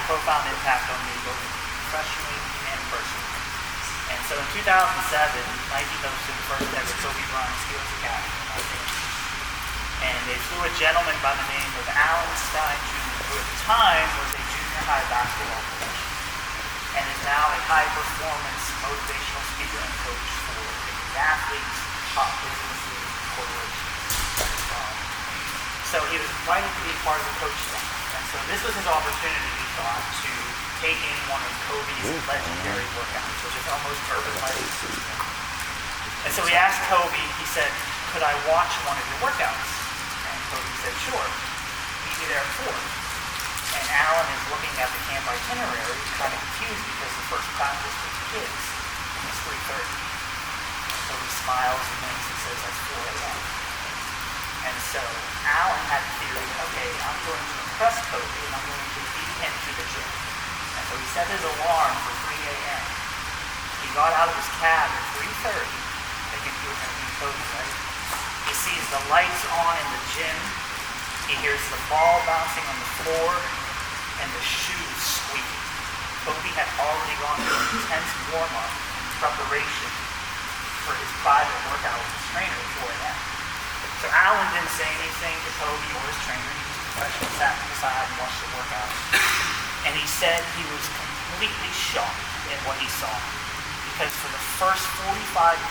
profound impact on me both professionally and personally. And so in 2007, Nike hosted the first ever Kobe Bryant Skills Academy in Los Angeles. And they flew a gentleman by the name of Alan Stein Jr., who at the time was a junior high basketball coach and is now a high-performance motivational speaker and coach for athletes, top businesses, and corporations. So he was invited to be a part of the coach staff. And so this was his opportunity, he thought, to take in one of Kobe's legendary workouts, which is almost urban lighting system. And so he asked Kobe, he said, could I watch one of your workouts? And Kobe said, sure. Meet me there at 4. And Alan is looking at the camp itinerary, kind of confused because the first practice with the kids is 3:30. So he smiles and winks and says, that's 4 a.m. And so Alan had the theory, okay, I'm going to impress Kobe and I'm going to beat him to the gym. And so he set his alarm for 3 a.m. He got out of his cab at 3:30, thinking he was going to beat Kobe, right? He sees the lights on in the gym. He hears the ball bouncing on the floor and the shoes squeaking. Kobe had already gone through an intense warm-up preparation for his private workout with his trainer at 4 a.m. So Alan didn't say anything to Kobe or his trainer. He just professionally sat to the side and watched the workout. And he said he was completely shocked at what he saw. Because for the first 45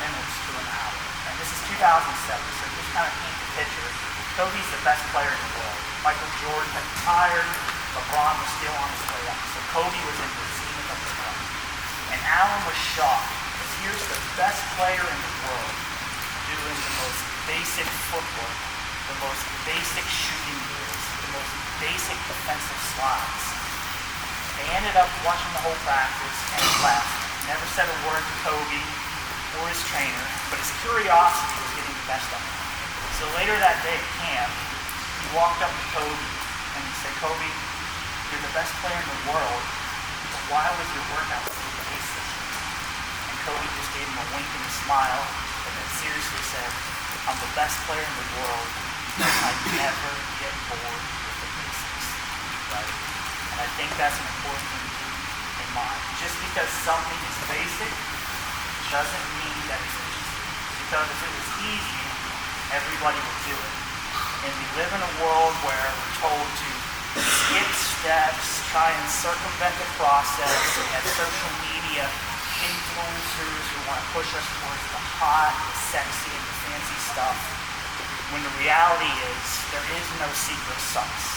minutes to an hour, and this is 2007, so just kind of paint the picture, Kobe's the best player in the world. Michael Jordan had retired, LeBron was still on his way up. So Kobe was in the zenith of his life. And Alan was shocked, because here's the best player in the world doing the most basic footwork, the most basic shooting drills, the most basic defensive slides. They ended up watching the whole practice and left. Never said a word to Kobe or his trainer, but his curiosity was getting the best of him. So later that day at camp, he walked up to Kobe and he said, Kobe, you're the best player in the world, but why was your workout so basic? And Kobe just gave him a wink and a smile, and then seriously said, I'm the best player in the world because I never get bored with the basics, right? And I think that's an important thing to keep in mind. Just because something is basic doesn't mean that it's easy. Because if it was easy, everybody would do it. And we live in a world where we're told to skip steps, try and circumvent the process. We have social media influencers who want to push us towards the hot, the sexy, and the fancy stuff. When the reality is, there is no secret sauce.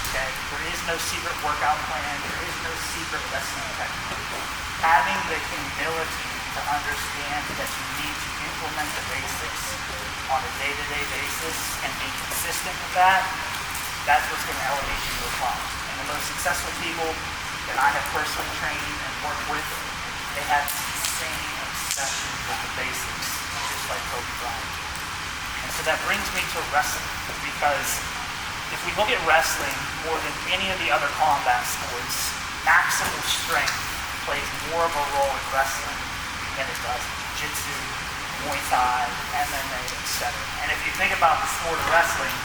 Okay? There is no secret workout plan. There is no secret wrestling technique. Having the humility to understand that you need to implement the basics on a day-to-day basis and be consistent with that, that's what's going to elevate you to the top. And the most successful people that I have personally trained and worked with, they have this insane obsession with the basics, just like Kobe Bryant. And so that brings me to wrestling, because if we look at wrestling more than any of the other combat sports, maximal strength plays more of a role in wrestling than it does in jiu-jitsu, Muay Thai, MMA, etc. And if you think about the sport of wrestling,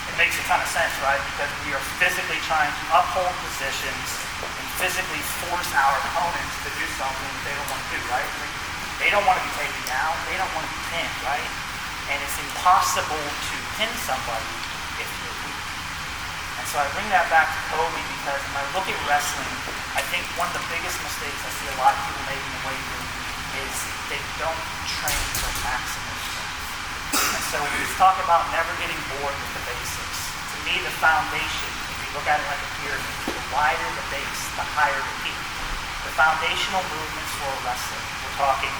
it makes a ton of sense, right? Because we are physically trying to uphold positions and physically force our opponents to do something that they don't want to do, right? They don't want to be taken down. They don't want to be pinned, right? And it's impossible to pin somebody if you're weak. And so I bring that back to Kobe because when I look at wrestling, I think one of the biggest mistakes I see a lot of people making in the weight room is they don't train for maximal strength. And so when we talk about never getting bored with the basics, to me the foundation, if you look at it like a pyramid, the wider the base, the higher the peak. The foundational movements for wrestling, we're talking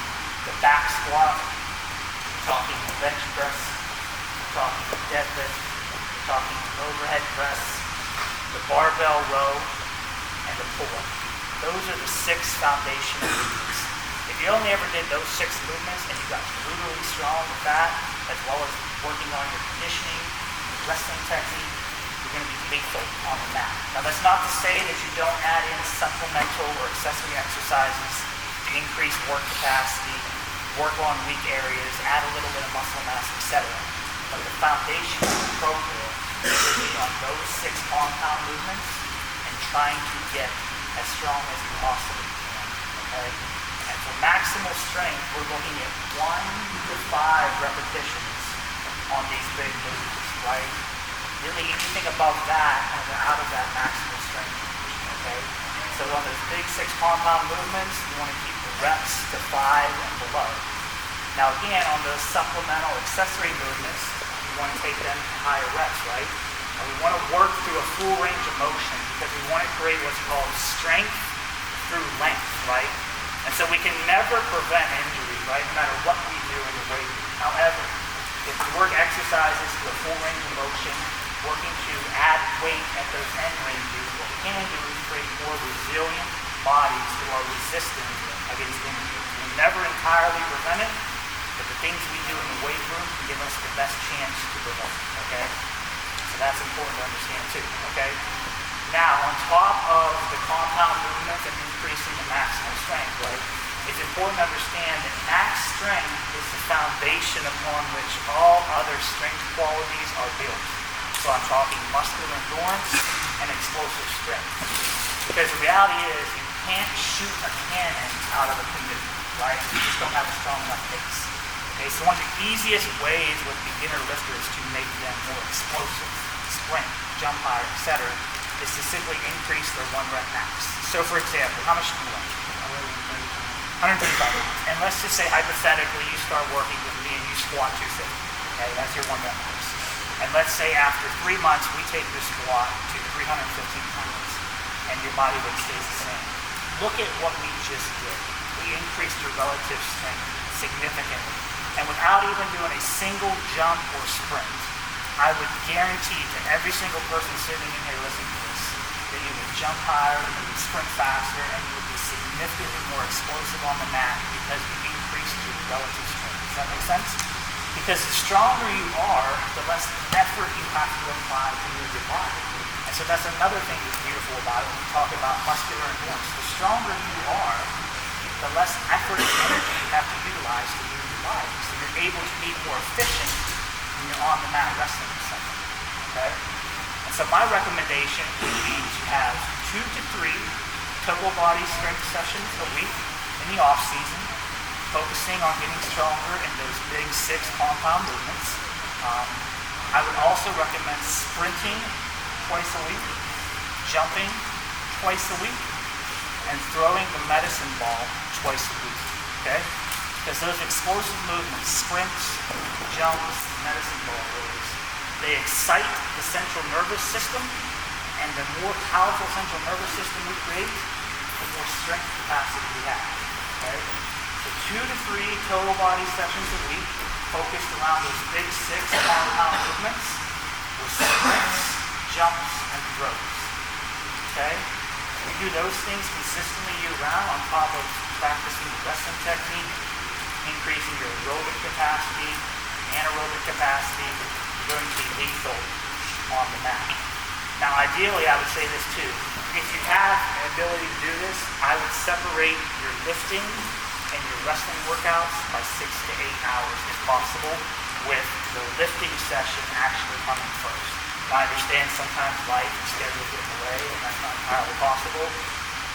the back squat, we're talking the bench press, we're talking the deadlift, we're talking the overhead press, the barbell row, and the pull-up. Those are the 6 foundational movements. If you only ever did those 6 movements and you got brutally strong with that, as well as working on your conditioning, your wrestling technique, you're going to be lethal on the mat. Now that's not to say that you don't add in supplemental or accessory exercises to increase work capacity, work on weak areas, add a little bit of muscle mass, etc. But the foundation of the program should be on those 6 compound movements and trying to get as strong as you possibly can, okay? And for maximal strength, we're looking at 1 to 5 repetitions on these big movements, right? Really, anything above that, and we're out of that maximal strength, okay? So on those big 6 compound movements, you want to keep the reps to 5 and below. Now again, on those supplemental accessory movements, you want to take them to higher reps, right? And we want to work through a full range of motion because we want to create what's called strength through length, right? And so we can never prevent injury, right, no matter what we do in the weight room. However, if we work exercises to a full range of motion, working to add weight at those end ranges, what we can do is create more resilient bodies who are resistant against injury. We never entirely prevent it, but the things we do in the weight room can give us the best chance to prevent it, okay? So that's important to understand too, okay? Now, on top of the compound movements and increasing the maximal strength, right, it's important to understand that max strength is the foundation upon which all other strength qualities are built. So I'm talking muscular endurance and explosive strength. Because the reality is you can't shoot a cannon out of a canoe, right? You just don't have a strong enough base. Okay, so one of the easiest ways with beginner lifters to make them more explosive, sprint, jump higher, etc., is to simply increase their 1 rep max. So for example, how much do you weigh? 135 pounds. And let's just say hypothetically you start working with me and you squat 250. Okay, that's your 1 rep max. And let's say after 3 months we take your squat to 315 pounds and your body weight stays the same. Look at what we just did. We increased your relative strength significantly. And without even doing a single jump or sprint, I would guarantee to every single person sitting in here listening to this that you would jump higher, you would sprint faster, and you would be significantly more explosive on the mat because you increased your relative strength. Does that make sense? Because the stronger you are, the less effort you have to apply to move your body. And so that's another thing that's beautiful about it when we talk about muscular endurance. The stronger you are, the less effort and energy you have to utilize to move your body. So you're able to be more efficient when you're on the mat wrestling with something, okay? And so my recommendation would be to have 2 to 3 total body strength sessions a week in the off season, focusing on getting stronger in those big 6 compound movements. I would also recommend sprinting twice a week, jumping twice a week, and throwing the medicine ball twice a week, okay? Because those explosive movements, sprints, jumps, medicine ball rolls, they excite the central nervous system, and the more powerful central nervous system we create, the more strength capacity we have, okay? So 2 to 3 total body sessions a week, focused around those big 6 compound movements with sprints, jumps, and throws, okay? We do those things consistently year-round on top of practicing the wrestling technique, increasing your aerobic capacity, anaerobic capacity. You're going to be lethal on the mat. Now, ideally, I would say this too. If you have an ability to do this, I would separate your lifting and your wrestling workouts by 6 to 8 hours if possible, with the lifting session actually coming first. I understand sometimes life and schedule get in the way, and that's not entirely possible,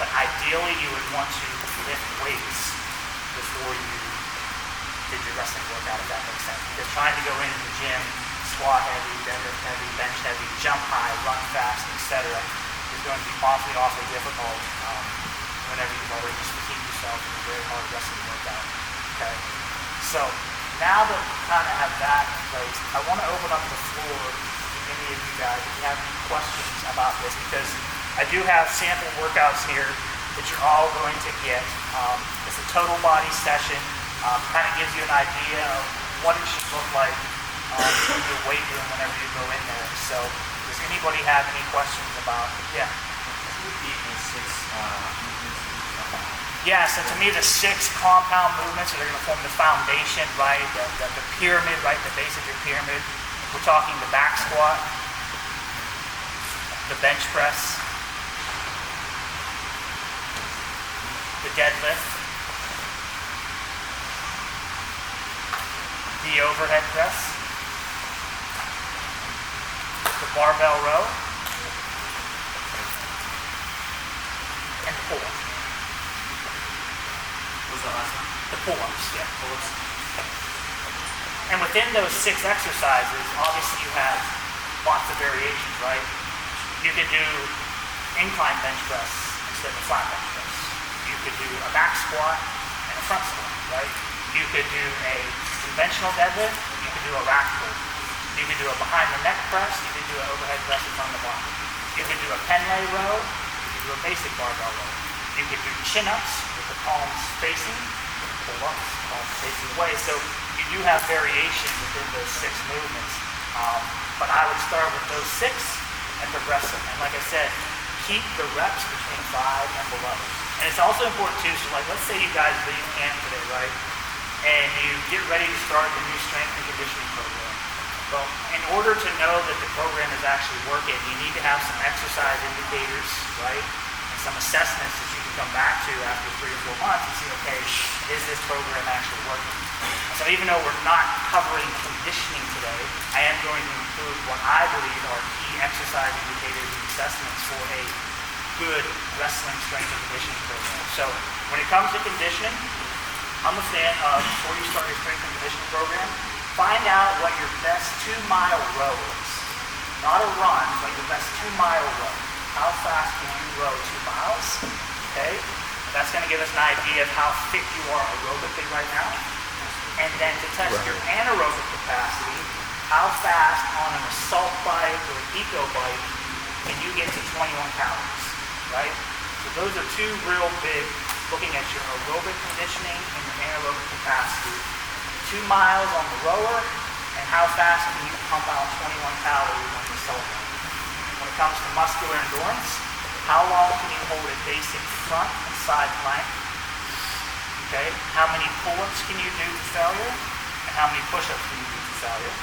but ideally you would want to lift weights before you did your wrestling workout, if that makes sense. Because trying to go into the gym, squat heavy, deadlift heavy, bench heavy, jump high, run fast, etc., is going to be awfully difficult whenever you've already just fatigued yourself in a very hard wrestling workout. Okay? So now that we kind of have that in place, I want to open up the floor any of you guys if you have any questions about this, because I do have sample workouts here that you're all going to get. It's a total body session, kind of gives you an idea of what it should look like in your weight room whenever you go in there. So does anybody have any questions about it? Yeah. Yeah, so to me the 6 compound movements are going to form the foundation, right? The pyramid, right? The base of your pyramid. We're talking the back squat, the bench press, the deadlift, the overhead press, the barbell row, and the pull-ups. What was that last one? The pull-ups, yeah. Pull-ups. And within those 6 exercises, obviously you have lots of variations, right? You could do incline bench press instead of flat bench press. You could do a back squat and a front squat, right? You could do a conventional deadlift. You could do a rack pull. You could do a behind the neck press. You could do an overhead press that's on the bottom. You could do a pen lay row. You could do a basic barbell row. You could do chin-ups with the palms facing, pull-ups, palms facing away. So you do have variation within those 6 movements. But I would start with those 6 and progress them. And like I said, keep the reps between 5 and below. And it's also important too, so like let's say you guys leave camp today, right? And you get ready to start the new strength and conditioning program. Well, in order to know that the program is actually working, you need to have some exercise indicators, right? And some assessments that you can come back to after 3 or 4 months and see, okay, is this program actually working? So even though we're not covering conditioning today, I am going to include what I believe are key exercise indicators and assessments for a good wrestling strength and conditioning program. So when it comes to conditioning, I'm a fan of, before you start your strength and conditioning program, find out what your best 2-mile row is. Not a run, but your best 2-mile row. How fast can you row 2 miles? Okay? That's going to give us an idea of how fit you are aerobically right now. And then to test your anaerobic capacity, how fast on an assault bike or an eco bike can you get to 21 calories, right? So those are 2 real big, looking at your aerobic conditioning and your anaerobic capacity. 2 miles on the rower, and how fast can you pump out 21 calories on the assault bike. When it comes to muscular endurance, how long can you hold a basic front and side plank? Okay, how many pull-ups can you do to failure? And how many push-ups can you do to failure?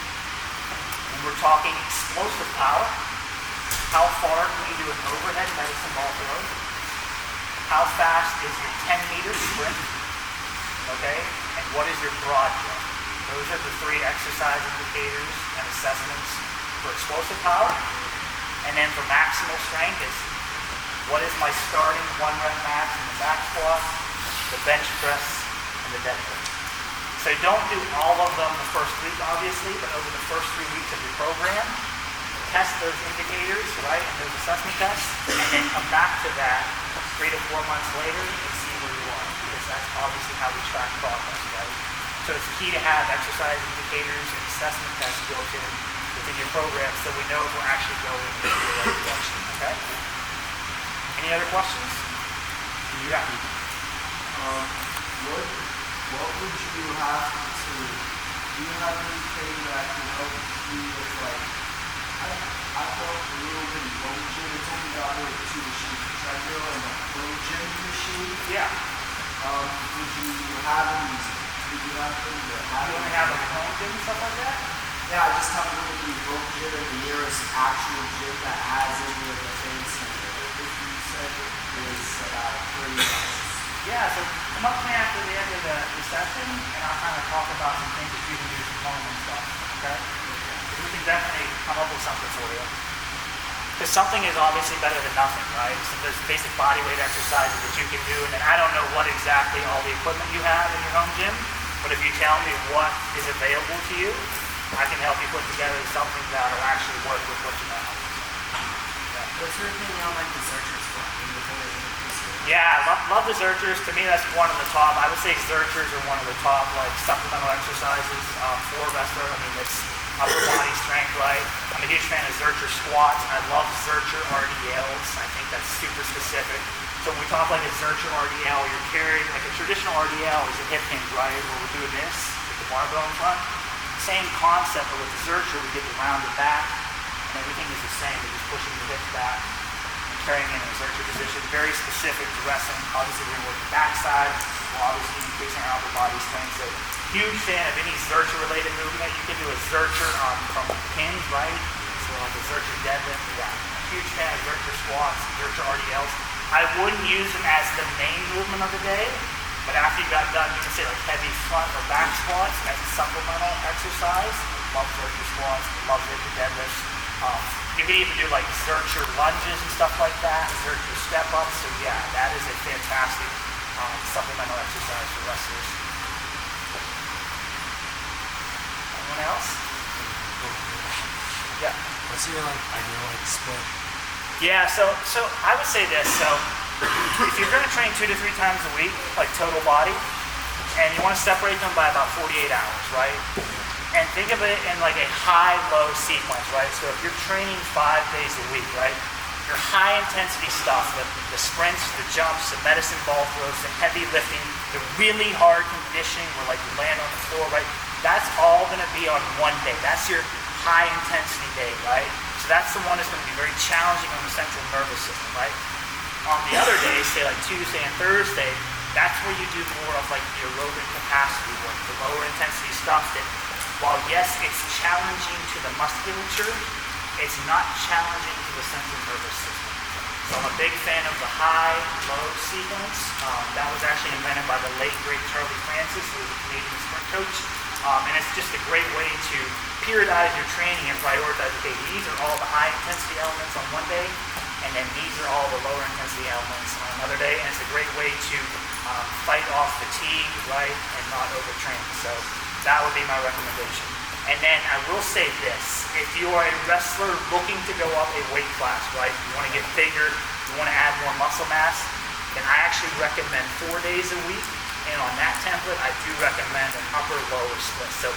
And we're talking explosive power. How far can you do an overhead medicine ball throw? How fast is your 10-meter sprint? Okay, and what is your broad jump? Those are the 3 exercise indicators and assessments for explosive power. And then for maximal strength is, what is my starting 1 rep max in the back squat, the bench press, and the deadlift. So don't do all of them the first week, obviously, but over the first 3 weeks of your program, test those indicators, right, and those assessment tests, and then come back to that 3 to 4 months later and see where you are, because that's obviously how we track progress, right? So it's key to have exercise indicators and assessment tests built in within your program so we know if we're actually going in the right direction, okay? Any other questions? Yeah. What would you have to, do you have anything that can help you with, like, I felt a little bit low gym. It's only got like 2 machines, the treadmill and the pro gym machine. Yeah. Would you have any, would you have things that have You want to have a home gym and stuff like that? Yeah, I just have really the pro gym and the nearest actual gym that has any of the things that you said is about 30 minutes. Yeah, so come up to me after the end of the session, and I'll kind of talk about some things that you can do from home and stuff, okay? Because we can definitely come up with something for you. Because something is obviously better than nothing, right? So there's basic body weight exercises that you can do, and then I don't know what exactly all the equipment you have in your home gym, but if you tell me what is available to you, I can help you put together something that will actually work with what you have. What's your opinion on like the searchers squat? Yeah, love the Zerchers. To me, that's one of the top. I would say Zerchers are one of the top like supplemental exercises for a wrestler. I mean, it's upper body strength, right? I'm a huge fan of Zercher squats. I love Zercher RDLs. I think that's super specific. So when we talk like a Zercher RDL, you're carrying like a traditional RDL is a hip hinge, right? Where we're doing this with the barbell in front. Same concept, but with the Zercher, we get the rounded back, and everything is the same. We're just pushing the hips back. Carrying in a Zercher position, very specific to wrestling. Obviously, we're going to work the backside, while obviously increasing our upper body strength. So, huge fan of any Zercher-related movement. You can do a Zercher from pins, right? So, like a Zercher deadlift. Yeah. Huge fan of Zercher squats, Zercher RDLs. I wouldn't use them as the main movement of the day, but after you got done, you can say like heavy front or back squats as a supplemental exercise. Love Zercher squats, love Zercher deadlifts. You can even do like exerture lunges and stuff like that, exerture step ups. So yeah, that is a fantastic supplemental exercise for wrestlers. Anyone else? Yeah. What's your ideal split? Yeah, so I would say this. So if you're going to train 2 to 3 times a week, like total body, and you want to separate them by about 48 hours, right? And think of it in like a high-low sequence, right? So if you're training 5 days a week, right? Your high-intensity stuff, the sprints, the jumps, the medicine ball throws, the heavy lifting, the really hard conditioning where like you land on the floor, right? That's all going to be on one day. That's your high-intensity day, right? So that's the one that's going to be very challenging on the central nervous system, right? On the other days, say like Tuesday and Thursday, that's where you do more of like the aerobic capacity work, the lower intensity stuff that, while yes, it's challenging to the musculature, it's not challenging to the central nervous system. So I'm a big fan of the high-low sequence. That was actually invented by the late, great Charlie Francis, who was a Canadian sprint coach. And it's just a great way to periodize your training and prioritize, okay, these are all the high-intensity elements on one day, and then these are all the lower-intensity elements on another day. And it's a great way to fight off fatigue, right, and not overtrain. So that would be my recommendation. And then I will say this, if you are a wrestler looking to go up a weight class, right, you want to get bigger, you want to add more muscle mass, then I actually recommend 4 days a week. And on that template, I do recommend an upper-lower split. So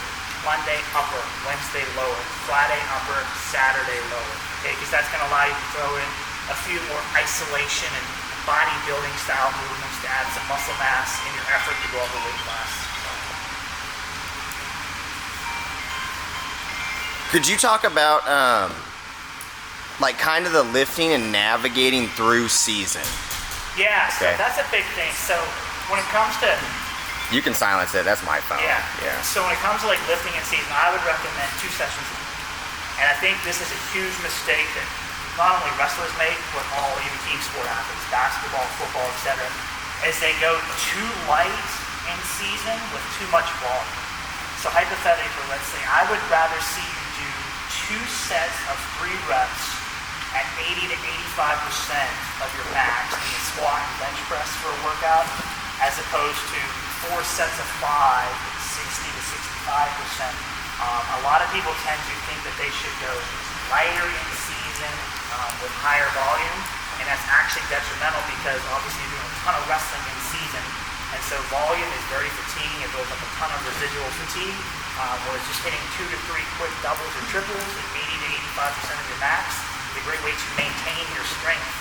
Monday, upper, Wednesday, lower, Friday, upper, Saturday, lower. Okay, because that's going to allow you to throw in a few more isolation and bodybuilding style movements to add some muscle mass in your effort to go up a weight class. Could you talk about like kind of the lifting and navigating through season? Yeah, so Okay. that's a big thing. So when it comes to You can silence it. That's my phone. Yeah. Yeah. So when it comes to like lifting in season, I would recommend 2 sessions a week. And I think this is a huge mistake that not only wrestlers make, but all even team sport athletes, basketball, football, etc., is they go too light in season with too much volume. So hypothetically, let's say I would rather see you do 2 sets of 3 reps at 80 to 85% of your max in the squat and bench press for a workout, as opposed to 4 sets of 5 at 60 to 65%. A lot of people tend to think that they should go lighter in season with higher volume, and that's actually detrimental because obviously you're doing a ton of wrestling in season, and so volume is very fatiguing. It builds up a ton of residual fatigue, whereas just hitting 2 to 3 quick doubles or triples at 80 to 85% of your max is a great way to maintain your strength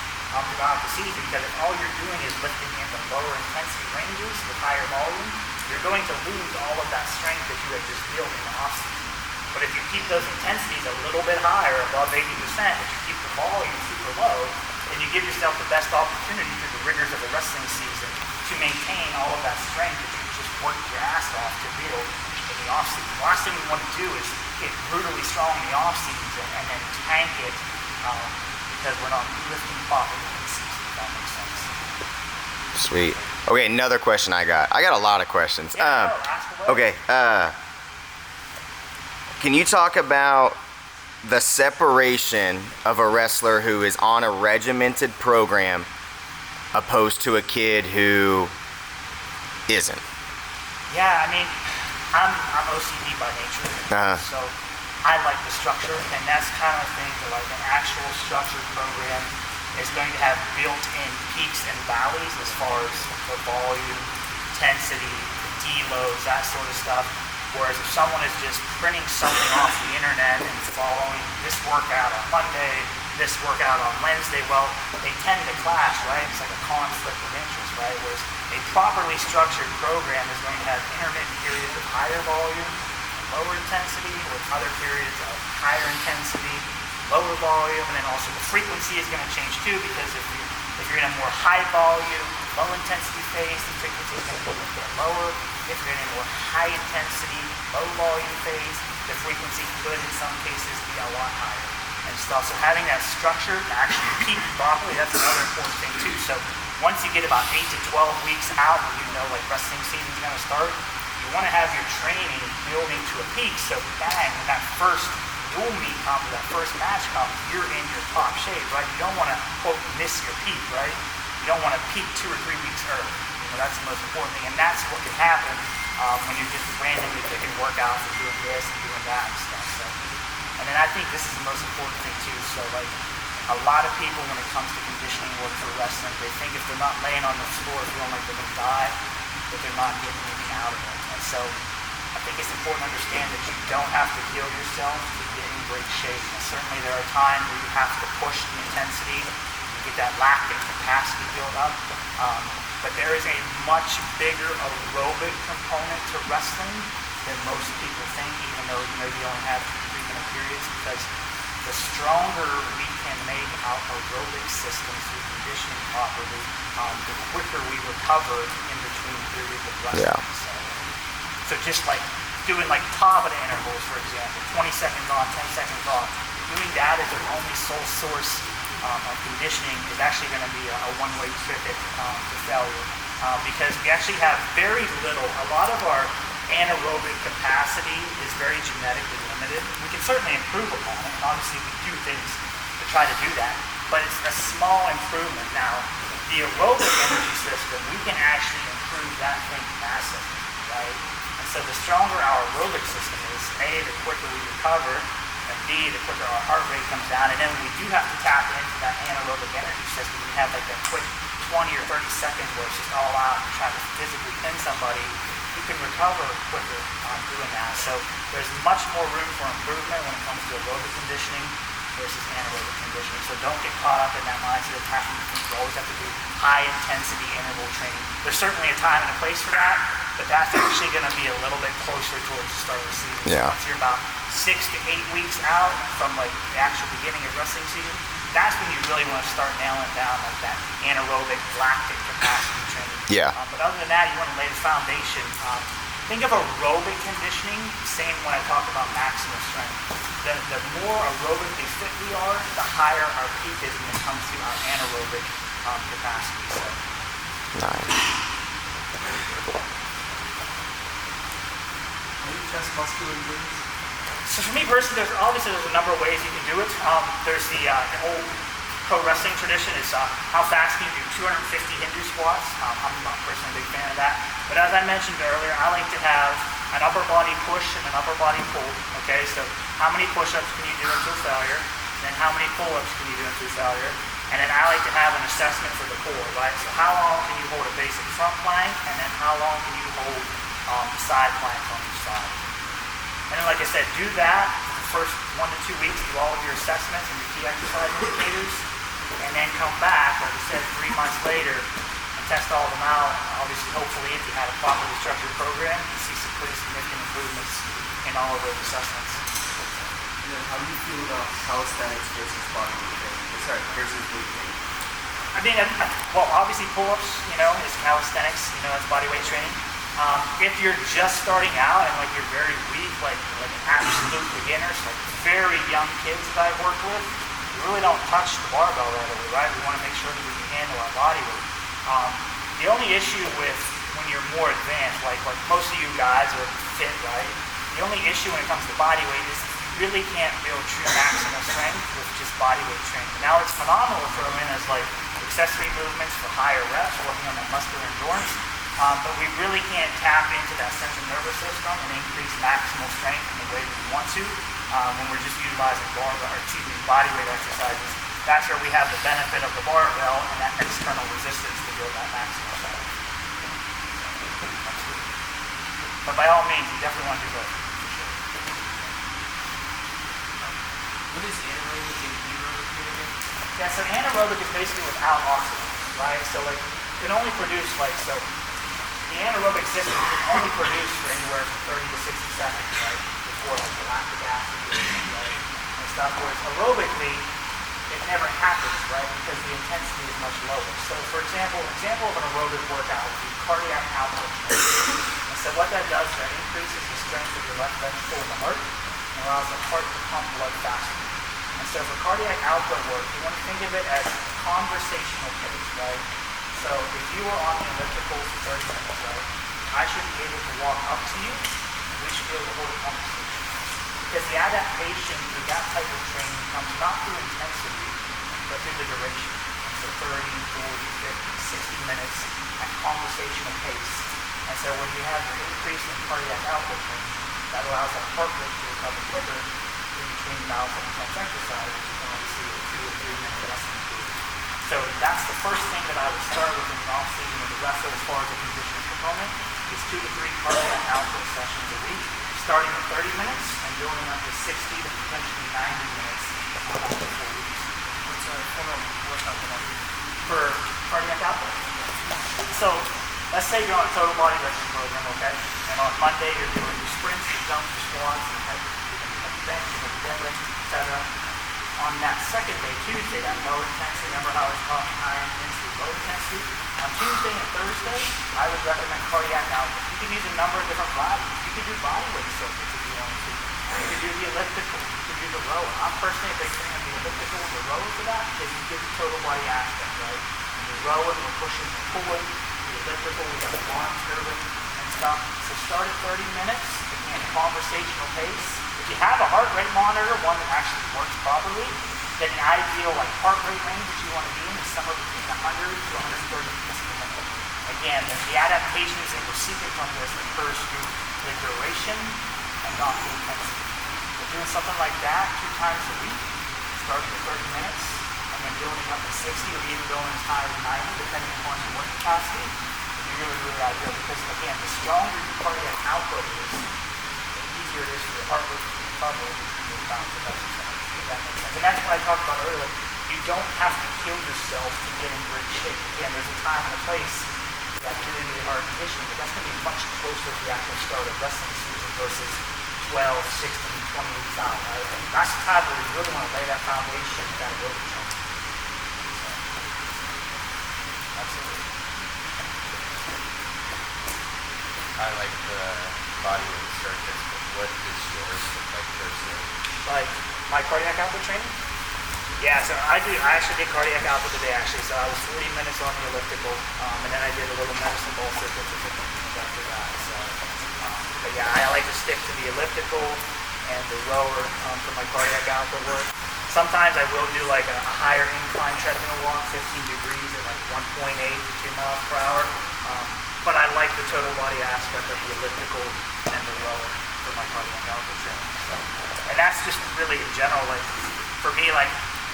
throughout the season, because if all you're doing is lifting in the lower intensity ranges with higher volume, you're going to lose all of that strength that you have just built in the off-season. But if you keep those intensities a little bit higher, above 80%, but you keep the volume super low, then you give yourself the best opportunity through the rigors of the wrestling season to maintain all of that strength that you just worked your ass off to build in the off-season. The last thing we want to do is get brutally strong in the off-season and then tank it because we're not lifting properly in the season, if that makes sense. Sweet. Okay, another question I got. I got a lot of questions. Yeah, no, ask away. Okay, can you talk about the separation of a wrestler who is on a regimented program opposed to a kid who isn't? Yeah, I mean, I'm OCD by nature, so I like the structure, and that's kind of the thing that like an actual structured program is going to have built-in peaks and valleys as far as the volume, intensity, deloads, that sort of stuff. Whereas if someone is just printing something off the internet and following this workout on Monday, this workout on Wednesday, well, they tend to clash, right? It's like a conflict of interest, right? Whereas a properly structured program is going to have intermittent periods of higher volume, lower intensity, with other periods of higher intensity, lower volume, and then also the frequency is going to change too, because if you're in a more high volume, low intensity phase, the frequency is going to be a little bit lower. If you're in a more high intensity, low volume phase, the frequency could in some cases be a lot higher and stuff. So having that structure to actually peak properly, that's another important thing too. So once you get about 8 to 12 weeks out, when you know like wrestling season's going to start, you want to have your training building to a peak. So bang, when that first dual meet comes, that first match comes, you're in your top shape, right? You don't want to, quote, miss your peak, right? You don't want to peak 2 or 3 weeks early. You know, that's the most important thing. And that's what can happen when you're just randomly picking workouts and doing this and doing that and stuff. So, and then I think this is the most important thing too. So like a lot of people when it comes to conditioning work for wrestling, they think if they're not laying on the floor feeling like they're going to die, that they're not getting anything out of it. And so I think it's important to understand that you don't have to kill yourself to get in great shape. And certainly there are times where you have to push the intensity to get that lactic capacity built up. But there is a much bigger aerobic component to wrestling than most people think, even though you maybe only have 2 to 3 minute periods, because the stronger we can make our aerobic systems through conditioning properly, the quicker we recover in between periods of wrestling. Yeah. So just like doing like Tabata intervals, for example, 20 seconds on, 10 seconds off, doing that as your only sole source of conditioning is actually going to be a one-way ticket to failure, because we actually have very little. A lot of our anaerobic capacity is very genetically limited. We can certainly improve upon it, and obviously we do things to try to do that, but it's a small improvement. Now, the aerobic energy system, we can actually improve that thing massively, right? And so the stronger our aerobic system is, A, the quicker we recover, and B, the quicker our heart rate comes down. And then when we do have to tap into that anaerobic energy system, we have like that quick 20 or 30 seconds where it's just all out and trying to physically pin somebody, you can recover quicker doing that. So there's much more room for improvement when it comes to aerobic conditioning versus anaerobic conditioning. So don't get caught up in that mindset of having to think you always have to do high intensity interval training. There's certainly a time and a place for that, but that's actually going to be a little bit closer towards the start of the season. Yeah. So once you're about 6 to 8 weeks out from like the actual beginning of wrestling season, that's when you really want to start nailing down like that anaerobic lactic capacity training. Yeah. But other than that, you want to lay the foundation. Think of aerobic conditioning, same when I talk about maximum strength. The more aerobically fit we are, the higher our peak is when it comes to our anaerobic capacity. So. Nice. How do you test muscular endurance? So for me personally, there's a number of ways you can do it. There's the old pro wrestling tradition is how fast can you do 250 Hindu squats. I'm not personally a big fan of that. But as I mentioned earlier, I like to have an upper body push and an upper body pull. Okay, so how many push-ups can you do until failure? And then how many pull-ups can you do until failure? And then I like to have an assessment for the core, right? So how long can you hold a basic front plank? And then how long can you hold side planks on each side? And then, like I said, do that for the first 1 to 2 weeks, do all of your assessments and your key exercise indicators, and then come back, like I said, 3 months later, and test all of them out. Obviously, hopefully, if you had a properly structured program, you see some pretty significant improvements in all of those assessments. And then how do you feel about calisthenics versus bodyweight training? Sorry, versus weight training? I mean, well, obviously pull-ups, is calisthenics, that's bodyweight training. If you're just starting out and like you're very weak, like an absolute beginners, like very young kids that I've worked with, we really don't touch the barbell right away, right? We want to make sure that we can handle our body weight. The only issue with when you're more advanced, like most of you guys are fit, right? The only issue when it comes to body weight is you really can't build true maximal strength with just body weight training. Now it's phenomenal to throw in as like accessory movements for higher reps, working on that muscular endurance. But we really can't tap into that central nervous system and increase maximal strength in the way that we want to when we're just utilizing body weight exercises. That's where we have the benefit of the barbell and that external resistance to build that maximal strength. But by all means, you definitely want to do both. What is anaerobic and aerobic training? Yeah, so anaerobic is basically without oxygen, right? So like, you can only produce the anaerobic system can only produce for anywhere from 30 to 60 seconds, right? Before like the lactic acid right? And stuff. Whereas aerobically, it never happens, right? Because the intensity is much lower. So for example of an aerobic workout would be cardiac output. And so what that does is that increases the strength of your left ventricle in the heart and allows the heart to pump blood faster. And so for cardiac output work, you want to think of it as conversational pace, right? So if you were on the elliptical for 30 minutes, right, I should be able to walk up to you, and we should be able to hold a conversation. Because the adaptation through that type of training comes not through intensity, but through the duration. So 30, 40, 50, 60 minutes at conversational pace. And so when you have your increase in cardiac output training, that allows that heart rate to recover quicker in between bouts of intense exercise, which is obviously a 2 or 3 minute resting period. So that's the first thing that I would start with in the off-season with the wrestler as far as the conditioning component is 2 to 3 cardiac output sessions a week, starting at 30 minutes and building up to 60 to potentially 90 minutes after 4 weeks. What's a full workout that I do? For cardiac output. So let's say you're on a total body weight program, okay? And on Monday you're doing your sprints, your jumps, your squats, your heavy bench, your deadlift, etc. On that second day, Tuesday, that low intensity, remember how I was talking high intensity, low intensity? On Tuesday and Thursday, I would recommend cardiac output. You can use a number of different bodies. You could do body weight circuits if you want to. You could do the elliptical. You could do the row. I'm personally a big fan of the elliptical and the row for that because you get the total body aspect, right? When you row it, we're pushing and pulling. The elliptical, we got the arms curving and stuff. So start at 30 minutes, again, conversational pace. If you have a heart rate monitor, one that actually works properly, then the ideal heart rate range that you want to be in is somewhere between 100 to 130 beats per minute. Again, the adaptations that we're seeking from this occurs through the duration and not the intensity. We're doing something like that 2 times a week, starting at 30 minutes, and then building up to 60 or even going as high as 90, depending upon your work capacity. It'd be really, really ideal because, again, the stronger your cardiac output is, the easier it is for your heart rate to recover between your bouts of exercise. If that makes sense. And that's what I talked about earlier. You don't have to kill yourself to get in great shape. Again, there's a time and a place for that really, really hard conditioning, but that's going to be much closer to the actual start of wrestling season versus 12, 16, 20 weeks out. Right? And that's the time where you really want to lay that foundation, that ability training. Absolutely. I like the body weight circuits, but what does yours look like personally? Like my cardiac output training? Yeah, so I actually did cardiac output today actually. So I was 40 minutes on the elliptical, and then I did a little medicine ball circuit for 15 minutes after that. So, but yeah, I like to stick to the elliptical and the rower for my cardiac output work. Sometimes I will do like a higher incline treadmill walk, 15 degrees at like 1.8 to 2 miles per hour. But I like the total body aspect of the elliptical and the rower for my cardiac output training. So, and that's just really in general, like for me, like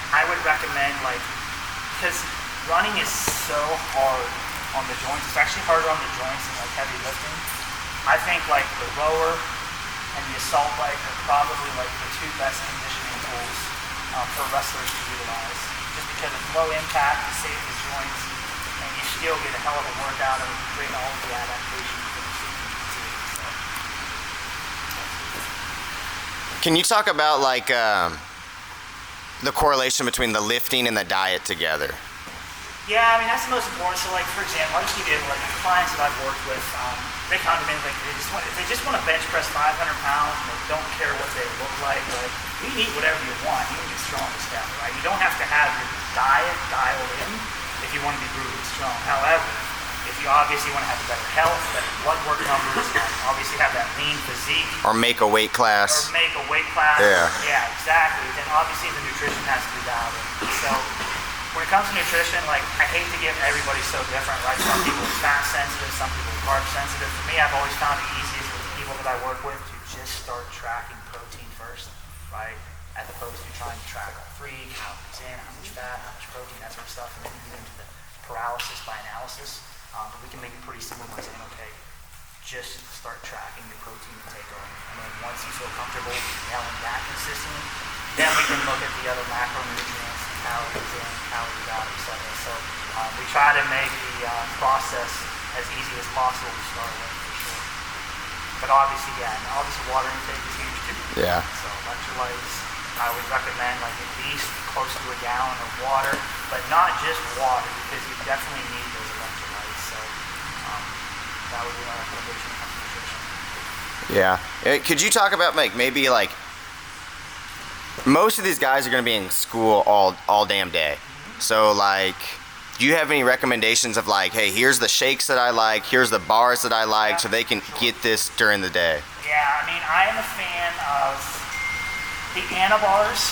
I would recommend because running is so hard on the joints. It's actually harder on the joints than like heavy lifting. I think like the rower and the assault bike are probably like the 2 best conditioning tools for wrestlers to utilize. Just because it's low impact, it saves the joints, and you still get a hell of a workout and create all of the adaptations that you're seeking to do. So. Can you talk about like the correlation between the lifting and the diet together? Yeah, I mean that's the most important. So like for example, I just give you like the clients that I've worked with, they come to me like they just want to bench press 500 pounds and they don't care what they look like. Like you can eat whatever you want, you can get strong as hell, right? You don't have to have your diet dialed in if you want to be brutally strong. However, if you obviously want to have better health, better blood work numbers, obviously have that lean physique. Or make a weight class. Or make a weight class. Yeah. Yeah, exactly. Then obviously the nutrition has to be dialed in. So when it comes to nutrition, like I hate to get everybody so different, right? Some people are fat sensitive, some people are carb sensitive. For me, I've always found it easiest with the people that I work with to just start tracking protein first, right? As opposed to trying to track all 3 calories in, how much fat, how much protein, that sort of stuff, and then you get into the paralysis by analysis. But we can make it pretty simple by saying, okay, just start tracking your protein intake on. And then once you feel comfortable nailing that consistently, then we can look at the other macronutrients, calories in, calories out, etc. So we try to make the process as easy as possible to start with, for sure. But obviously, yeah, and obviously water intake is huge too. Yeah. So electrolytes, I would recommend like at least close to a gallon of water, but not just water because you definitely need those electrolytes. So that would be my recommendation when it comes to nutrition. Yeah. Could you talk about maybe like most of these guys are going to be in school all damn day. So like, do you have any recommendations of like, hey, here's the shakes that I like, here's the bars that I like, so they can get this during the day? Yeah, I mean, I am a fan of The Anabars,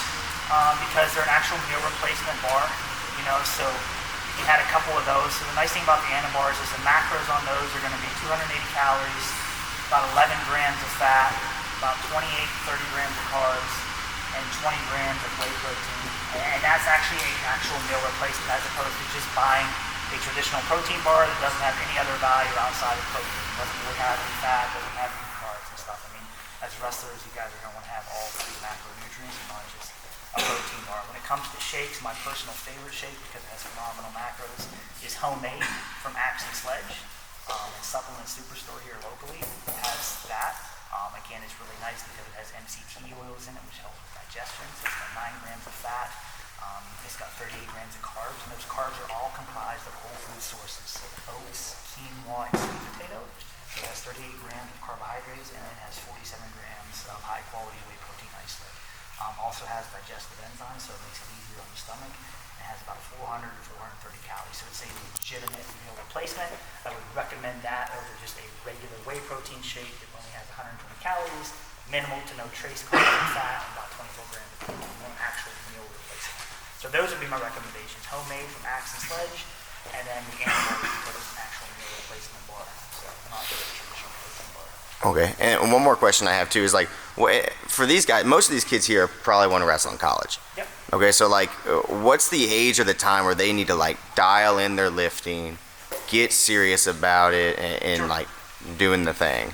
because they're an actual meal replacement bar, you know, so you had a couple of those. So the nice thing about the Anabars is the macros on those are going to be 280 calories, about 11 grams of fat, about 28 to 30 grams of carbs, and 20 grams of whey protein. And that's actually an actual meal replacement as opposed to just buying a traditional protein bar that doesn't have any other value outside of protein. It doesn't really have any fat, doesn't have any carbs and stuff. I mean, as wrestlers, you guys are going to want to have all three macronutrients and not just a protein bar. When it comes to shakes, my personal favorite shake, because it has phenomenal macros, is Homemade from 𝐩𝐿. Supplement Superstore here locally has that. Again, it's really nice because it has MCT oils in it, which helps with digestion. So it's got 9 grams of fat. It's got 38 grams of carbs, and those carbs are all comprised of whole food sources. So oats, quinoa, and sweet potato. So it has 38 grams of carbohydrates, and it has 47 grams of high-quality whey protein isolate. Also has digestive enzymes, so it makes it easier on the stomach. It has about 400 to 430 calories, so it's a legitimate meal replacement. I would recommend that over just a regular whey protein shake that only has 120 calories, minimal to no trace carbs and fat, and about 24 grams of protein, one actual meal replacement. So those would be my recommendations. Homemade from 𝐩𝐿, and then the Anabars because it's an actual meal replacement bar, so not just a traditional protein bar. Okay, and one more question I have too is like, for these guys, most of these kids here probably want to wrestle in college. Yep. Okay, so like, what's the age or the time where they need to like dial in their lifting, get serious about it, and Sure. like doing the thing?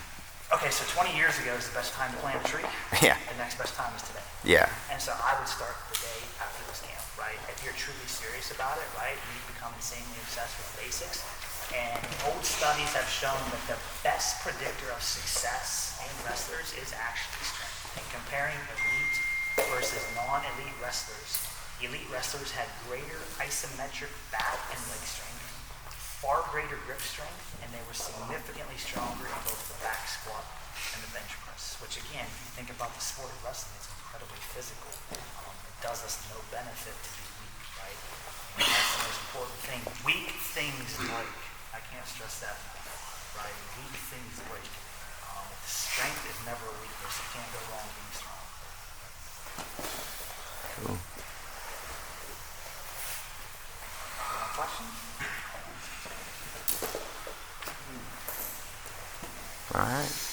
Okay, so 20 years ago is the best time to plant a tree. Yeah. The next best time is today. Yeah. And so I would start the day after this camp, right? If you're truly serious about it, right, you become insanely obsessed with basics. And old studies have shown that the best predictor of success in wrestlers is actually strength. And comparing elite versus non-elite wrestlers, elite wrestlers had greater isometric back and leg strength, far greater grip strength, and they were significantly stronger in both the back squat and the bench press, which again, if you think about the sport of wrestling, it's incredibly physical. It does us no benefit to be weak, right? And that's the most important thing. Weak things break. I can't stress that enough, right? Weak things break. Strength is never a weakness. You can't go wrong being strong. Cool. Any questions? All right.